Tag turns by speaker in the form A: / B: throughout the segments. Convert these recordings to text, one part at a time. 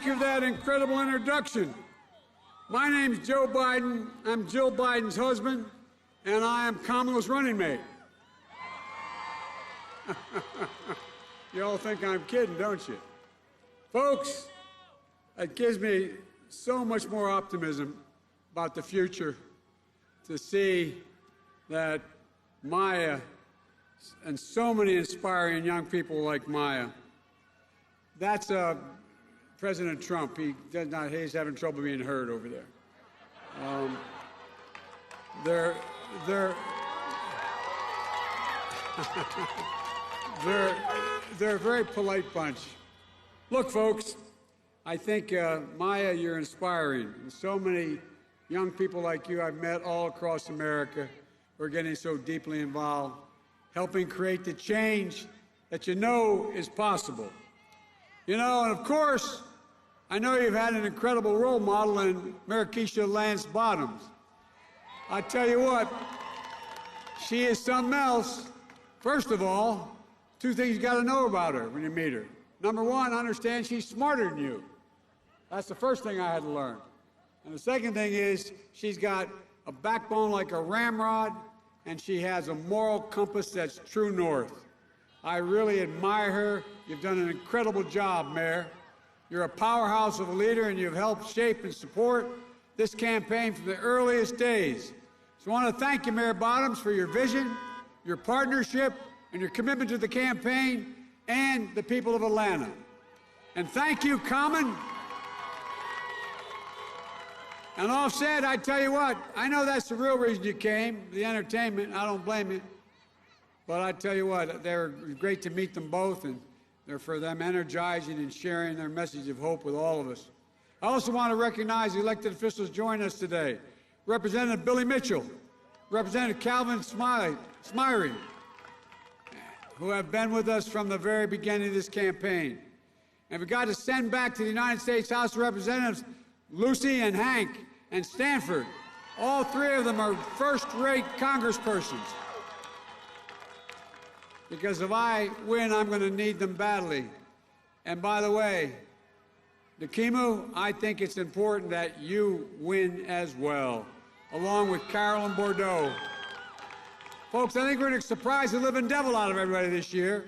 A: Thank you for that incredible introduction. My name's Joe Biden. I'm Jill Biden's husband, and I am Kamala's running mate. You all think I'm kidding, don't you? Folks, it gives me so much more optimism about the future to see that Maya and so many inspiring young people like Maya, that's President Trump. He's having trouble being heard over there. They're a very polite bunch. Look, folks, I think, Maya, you're inspiring. And so many young people like you I've met all across America who are getting so deeply involved, helping create the change that you know is possible. You know, and of course, I know you've had an incredible role model in Marikisha Lance Bottoms. I tell you what, she is something else. First of all, two things you got to know about her when you meet her. Number one, understand she's smarter than you. That's the first thing I had to learn. And the second thing is she's got a backbone like a ramrod, and she has a moral compass that's true north. I really admire her. You've done an incredible job, Mayor. You're a powerhouse of a leader, and you've helped shape and support this campaign from the earliest days. So I want to thank you, Mayor Bottoms, for your vision, your partnership, and your commitment to the campaign and the people of Atlanta. And thank you, Common. And offset, I tell you what, I know that's the real reason you came, the entertainment. I don't blame you. But I tell you what, they're great to meet them both, and they're for them energizing and sharing their message of hope with all of us. I also want to recognize the elected officials joining us today. Representative Billy Mitchell, Representative Calvin Smyrie, who have been with us from the very beginning of this campaign. And we got to send back to the United States House of Representatives Lucy and Hank and Stanford. All three of them are first-rate congresspersons. Because if I win, I'm going to need them badly. And by the way, Nakimu, I think it's important that you win as well, along with Carolyn Bordeaux. Folks, I think we're going to surprise the living devil out of everybody this year.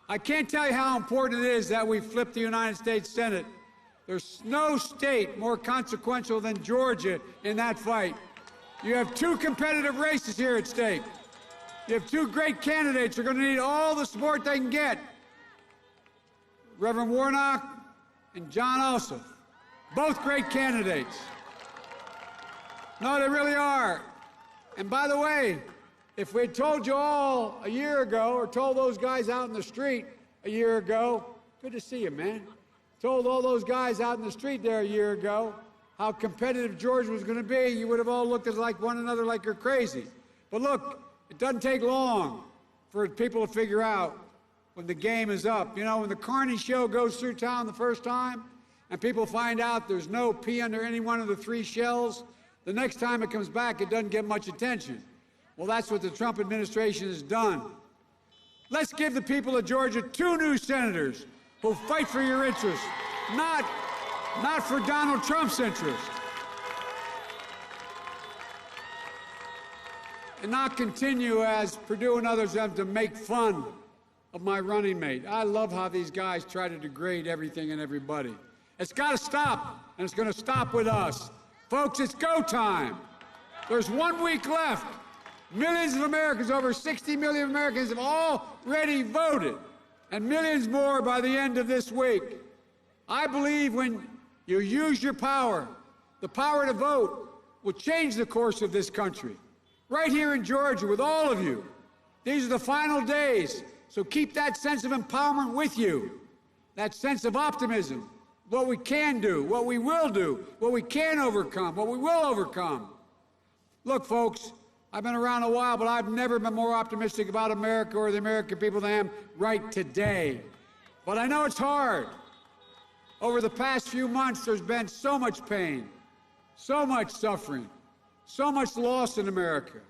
A: I can't tell you how important it is that we flip the United States Senate. There's no state more consequential than Georgia in that fight. You have two competitive races here at stake. You have two great candidates who are going to need all the support they can get. Reverend Warnock and John Ossoff, both great candidates. No, they really are. And by the way, if we had told you all a year ago, or told those guys out in the street a year ago, good to see you, man. Told all those guys out in the street there a year ago how competitive Georgia was going to be, you would have all looked at one another like you're crazy. But look, it doesn't take long for people to figure out when the game is up. You know, when the Carney show goes through town the first time and people find out there's no pea under any one of the three shells, the next time it comes back, it doesn't get much attention. Well, that's what the Trump administration has done. Let's give the people of Georgia two new senators who'll fight for your interests, not for Donald Trump's interests. And not continue, as Perdue and others have, to make fun of my running mate. I love how these guys try to degrade everything and everybody. It's got to stop, and it's going to stop with us. Folks, it's go time. There's 1 week left. Millions of Americans, over 60 million Americans, have already voted, and millions more by the end of this week. I believe when you use your power, the power to vote will change the course of this country. Right here in Georgia with all of you. These are the final days, so keep that sense of empowerment with you, that sense of optimism, what we can do, what we will do, what we can overcome, what we will overcome. Look, folks, I've been around a while, but I've never been more optimistic about America or the American people than I am right today. But I know it's hard. Over the past few months, there's been so much pain, so much suffering, so much loss in America.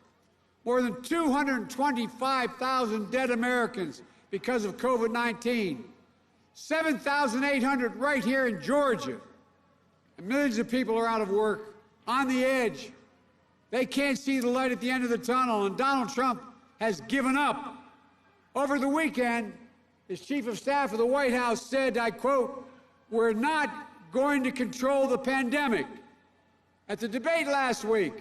A: More than 225,000 dead Americans because of COVID-19. 7,800 right here in Georgia. And millions of people are out of work, on the edge. They can't see the light at the end of the tunnel, and Donald Trump has given up. Over the weekend, his chief of staff of the White House said, I quote, "We're not going to control the pandemic." At the debate last week,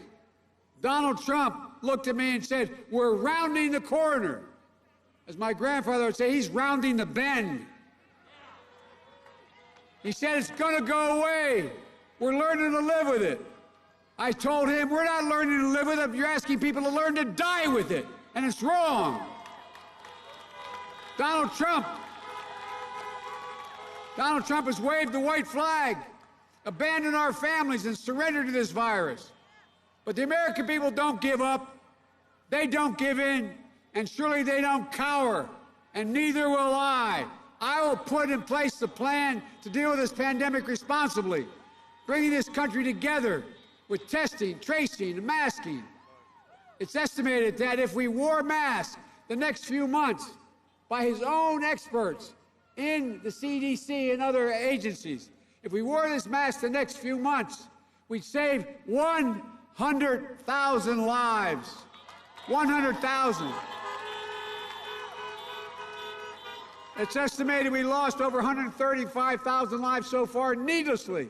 A: Donald Trump looked at me and said, "We're rounding the corner." As my grandfather would say, he's rounding the bend. He said it's going to go away. We're learning to live with it. I told him, we're not learning to live with it. You're asking people to learn to die with it, and it's wrong. Donald Trump has waved the white flag, abandoned our families, and surrendered to this virus. But the American people don't give up. They don't give in, and surely they don't cower, and neither will I. I will put in place the plan to deal with this pandemic responsibly, bringing this country together with testing, tracing, and masking. It's estimated that if we wore masks the next few months by his own experts in the CDC and other agencies, if we wore this mask the next few months, we'd save 100,000 lives. 100,000. It's estimated we lost over 135,000 lives so far needlessly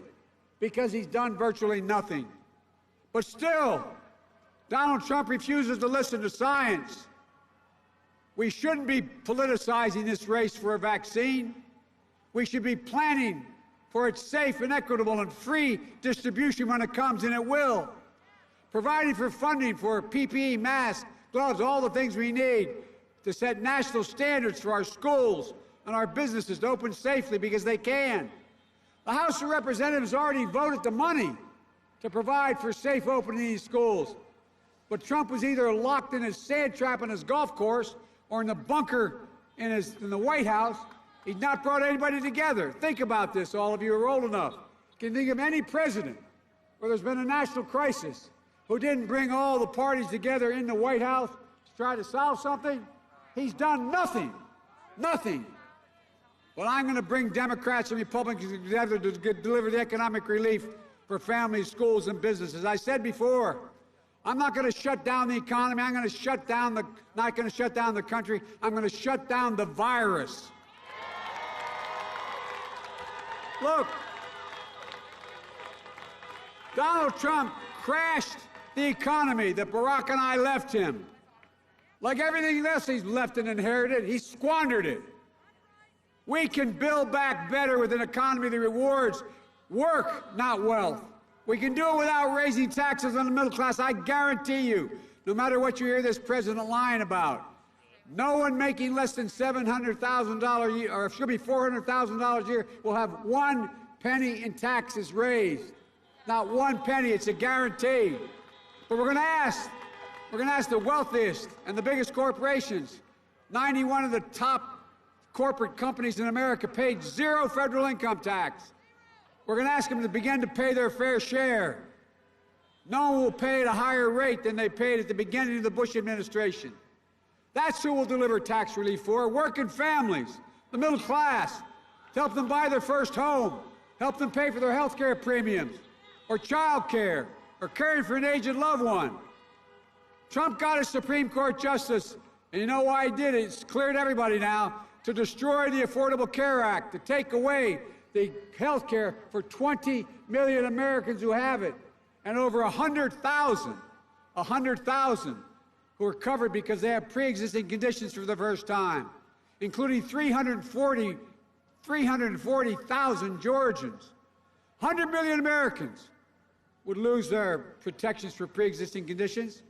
A: because he's done virtually nothing. But still, Donald Trump refuses to listen to science. We shouldn't be politicizing this race for a vaccine. We should be planning for its safe and equitable and free distribution when it comes, and it will. Providing for funding for PPE, masks, gloves, all the things we need to set national standards for our schools and our businesses to open safely because they can. The House of Representatives already voted the money to provide for safe opening these schools. But Trump was either locked in his sand trap on his golf course or in the bunker in the White House. He's not brought anybody together. Think about this, all of you who are old enough. Can you think of any president where there's been a national crisis who didn't bring all the parties together in the White House to try to solve something? He's done nothing. Nothing. But I'm going to bring Democrats and Republicans together to deliver the economic relief for families, schools, and businesses. I said before, I'm not going to shut down the economy. I'm going to shut down not going to shut down the country. I'm going to shut down the virus. Look, Donald Trump crashed the economy that Barack and I left him. Like everything else he's left and inherited, he squandered it. We can build back better with an economy that rewards work, not wealth. We can do it without raising taxes on the middle class. I guarantee you, no matter what you hear this president lying about, no one making less than $700,000 a year, or it should be $400,000 a year, will have 1 penny in taxes raised. Not 1 penny, it's a guarantee. But we're going to ask the wealthiest and the biggest corporations. 91 of the top corporate companies in America paid 0 federal income tax. We're going to ask them to begin to pay their fair share. No one will pay at a higher rate than they paid at the beginning of the Bush administration. That's who we'll deliver tax relief for, working families, the middle class, to help them buy their first home, help them pay for their health care premiums, or child care, or caring for an aged loved one. Trump got a Supreme Court justice, and you know why he did it? It's clear to everybody now, to destroy the Affordable Care Act, to take away the health care for 20 million Americans who have it, and over 100,000 who are covered because they have pre-existing conditions for the first time, including 340,000 Georgians. 100 million Americans would lose their protections for pre-existing conditions,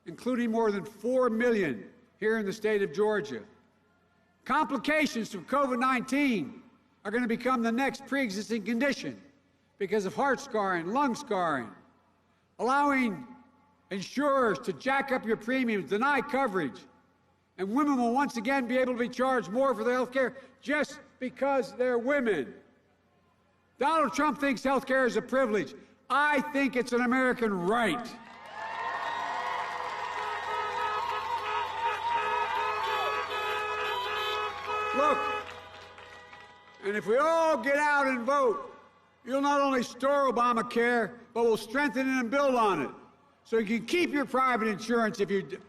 A: including more than 4 million here in the state of Georgia. Complications from COVID-19 are going to become the next pre-existing condition because of heart scarring, lung scarring, allowing insurers to jack up your premiums, deny coverage, and women will once again be able to be charged more for their health care just because they're women. Donald Trump thinks health care is a privilege. I think it's an American right. Look, And if we all get out and vote, you'll not only restore Obamacare, but we'll strengthen it and build on it. So you can keep your private insurance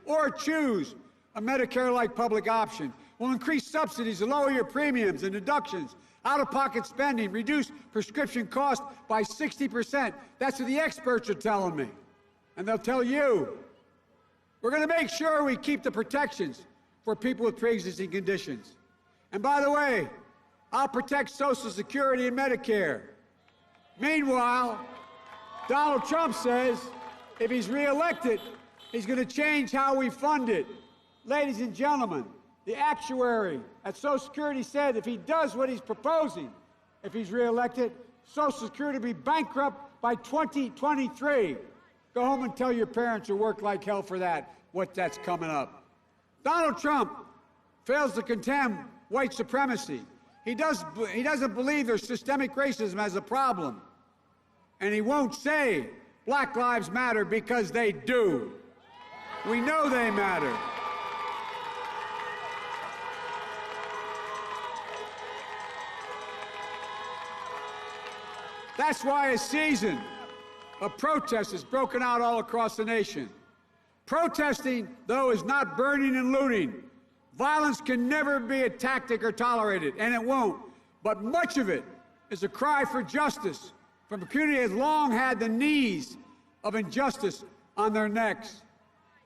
A: or choose a Medicare-like public option. We'll increase subsidies and lower your premiums and deductions, out-of-pocket spending, reduce prescription costs by 60%. That's what the experts are telling me. And they'll tell you. We're going to make sure we keep the protections for people with pre-existing conditions. And by the way, I'll protect Social Security and Medicare. Meanwhile, Donald Trump says if he's reelected, he's going to change how we fund it. Ladies and gentlemen, the actuary at Social Security said if he does what he's proposing, if he's reelected, Social Security will be bankrupt by 2023. Go home and tell your parents who work like hell for that, that's coming up. Donald Trump fails to condemn white supremacy. He doesn't believe there's systemic racism as a problem. And he won't say Black Lives Matter because they do. We know they matter. That's why a season of protest has broken out all across the nation. Protesting, though, is not burning and looting. Violence can never be a tactic or tolerated, and it won't. But much of it is a cry for justice from a community that has long had the knees of injustice on their necks.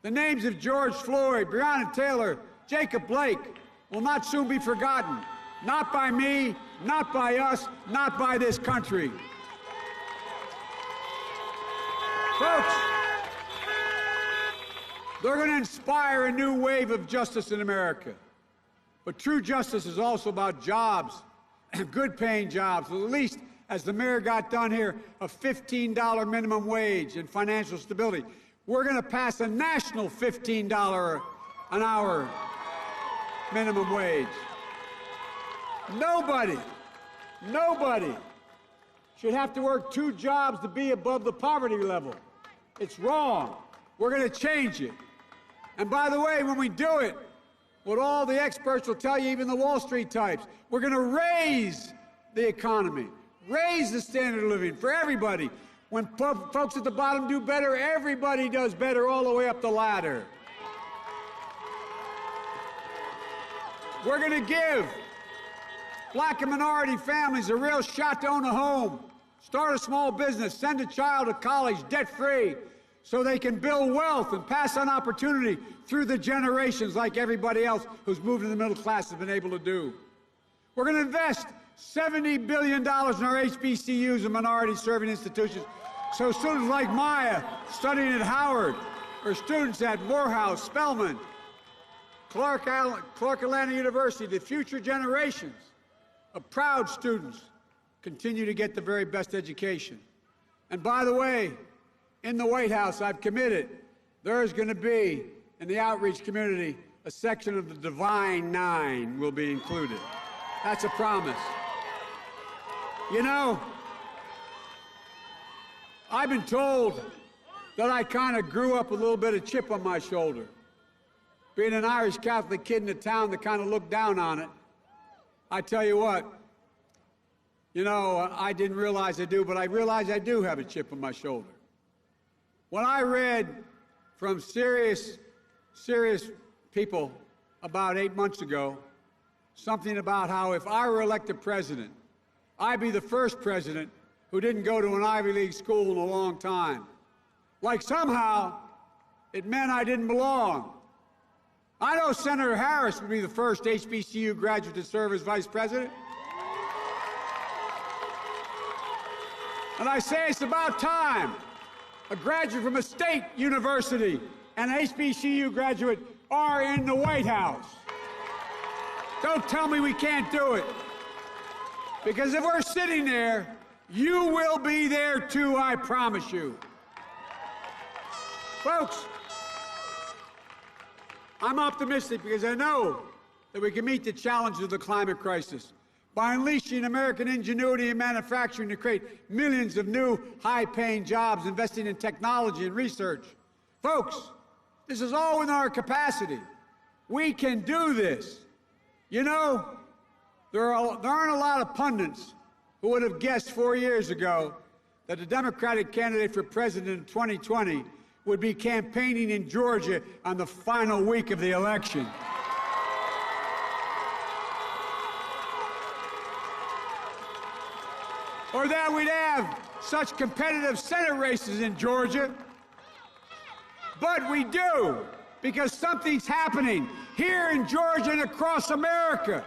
A: The names of George Floyd, Breonna Taylor, Jacob Blake will not soon be forgotten. Not by me, not by us, not by this country. Folks, they're going to inspire a new wave of justice in America. But true justice is also about jobs, good-paying jobs, at least, as the mayor got done here, a $15 minimum wage and financial stability. We're going to pass a national $15 an hour minimum wage. Nobody should have to work 2 jobs to be above the poverty level. It's wrong. We're going to change it. And by the way, when we do it, what all the experts will tell you, even the Wall Street types, we're going to raise the economy, raise the standard of living for everybody. When folks at the bottom do better, everybody does better all the way up the ladder. We're going to give Black and minority families a real shot to own a home, start a small business, send a child to college debt-free so they can build wealth and pass on opportunity through the generations like everybody else who's moved in the middle class has been able to do. We're going to invest $70 billion in our HBCUs and minority-serving institutions so students like Maya studying at Howard or students at Morehouse, Spelman, Clark Atlanta University, the future generations of proud students continue to get the very best education. And by the way, in the White House, I've committed there is going to be, in the outreach community, a section of the Divine Nine will be included. That's a promise. You know, I've been told that I kind of grew up with a little bit of chip on my shoulder. Being an Irish Catholic kid in a town that kind of looked down on it, I tell you what, you know, I didn't realize I do, but I realize I do have a chip on my shoulder. When I read from serious people about 8 months ago, something about how if I were elected president, I'd be the first president who didn't go to an Ivy League school in a long time. Like somehow it meant I didn't belong. I know Senator Harris would be the first HBCU graduate to serve as vice president. And I say it's about time a graduate from a state university and an HBCU graduate are in the White House. Don't tell me we can't do it. Because if we're sitting there, you will be there too, I promise you. Folks, I'm optimistic because I know that we can meet the challenge of the climate crisis by unleashing American ingenuity and manufacturing to create millions of new, high-paying jobs, investing in technology and research. Folks, this is all within our capacity. We can do this. You know, There aren't a lot of pundits who would have guessed 4 years ago that the Democratic candidate for president in 2020 would be campaigning in Georgia on the final week of the election. Or that we'd have such competitive Senate races in Georgia. But we do, because something's happening here in Georgia and across America.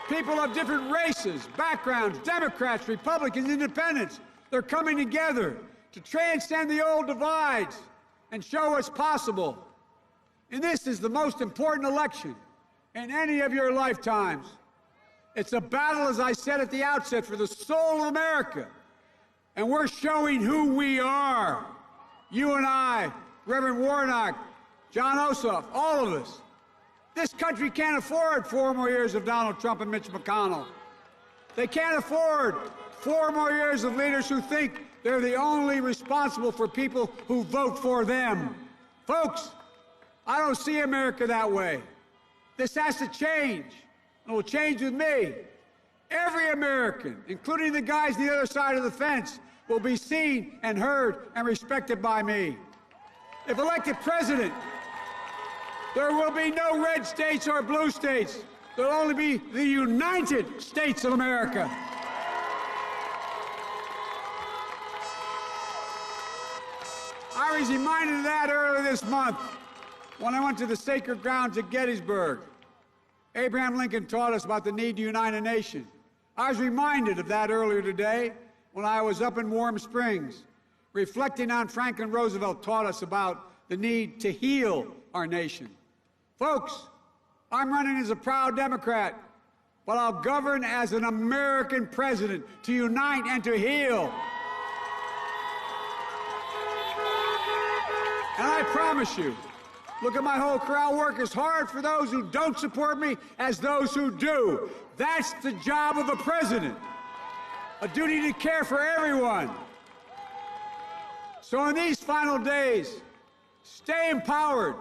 A: People of different races, backgrounds, Democrats, Republicans, Independents, they're coming together to transcend the old divides and show what's possible. And this is the most important election in any of your lifetimes. It's a battle, as I said at the outset, for the soul of America. And we're showing who we are. You and I, Reverend Warnock, John Ossoff, all of us. This country can't afford 4 more years of Donald Trump and Mitch McConnell. They can't afford 4 more years of leaders who think they're the only responsible for people who vote for them. Folks, I don't see America that way. This has to change, and it will change with me. Every American, including the guys on the other side of the fence, will be seen and heard and respected by me. If elected president, there will be no red states or blue states. There will only be the United States of America. I was reminded of that earlier this month when I went to the sacred grounds at Gettysburg. Abraham Lincoln taught us about the need to unite a nation. I was reminded of that earlier today when I was up in Warm Springs, reflecting on Franklin Roosevelt taught us about the need to heal our nation. Folks, I'm running as a proud Democrat, but I'll govern as an American president to unite and to heal. And I promise you, look at my whole career. I'll work as hard for those who don't support me as those who do. That's the job of a president, a duty to care for everyone. So in these final days, stay empowered,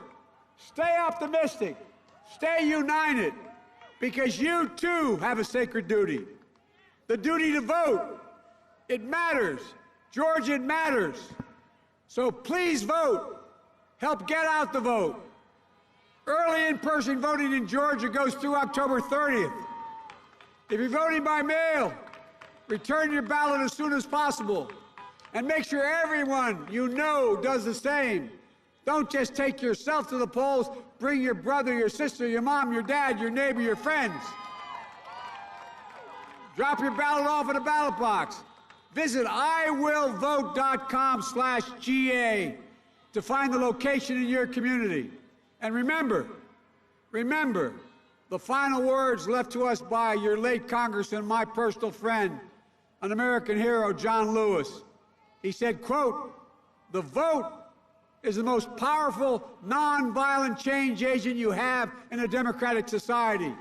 A: stay optimistic, stay united, because you too have a sacred duty. The duty to vote. It matters. Georgia, it matters. So please vote. Help get out the vote. Early in-person voting in Georgia goes through October 30th. If you're voting by mail, return your ballot as soon as possible. And make sure everyone you know does the same. Don't just take yourself to the polls. Bring your brother, your sister, your mom, your dad, your neighbor, your friends. Drop your ballot off at a ballot box. Visit iwillvote.com/GA to find the location in your community. And remember, the final words left to us by your late Congressman, my personal friend, an American hero, John Lewis. He said, quote, "The vote is the most powerful nonviolent change agent you have in a democratic society."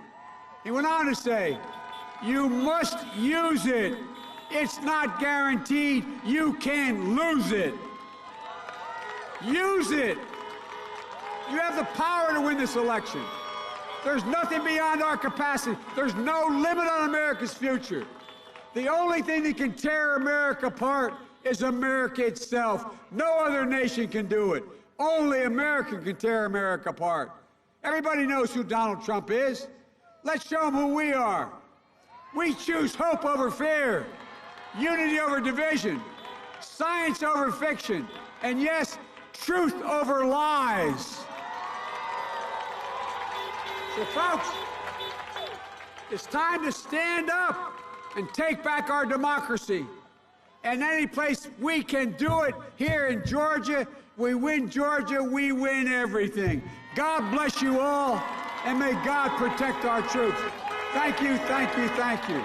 A: He went on to say, "You must use it. It's not guaranteed. You can lose it. Use it. You have the power to win this election. There's nothing beyond our capacity. There's no limit on America's future. The only thing that can tear America apart is America itself. No other nation can do it. Only America can tear America apart. Everybody knows who Donald Trump is. Let's show them who we are. We choose hope over fear, unity over division, science over fiction, and yes, truth over lies. So, folks, it's time to stand up and take back our democracy. And any place we can do it, here in Georgia, we win Georgia, we win everything. God bless you all, and may God protect our troops. Thank you, thank you, thank you.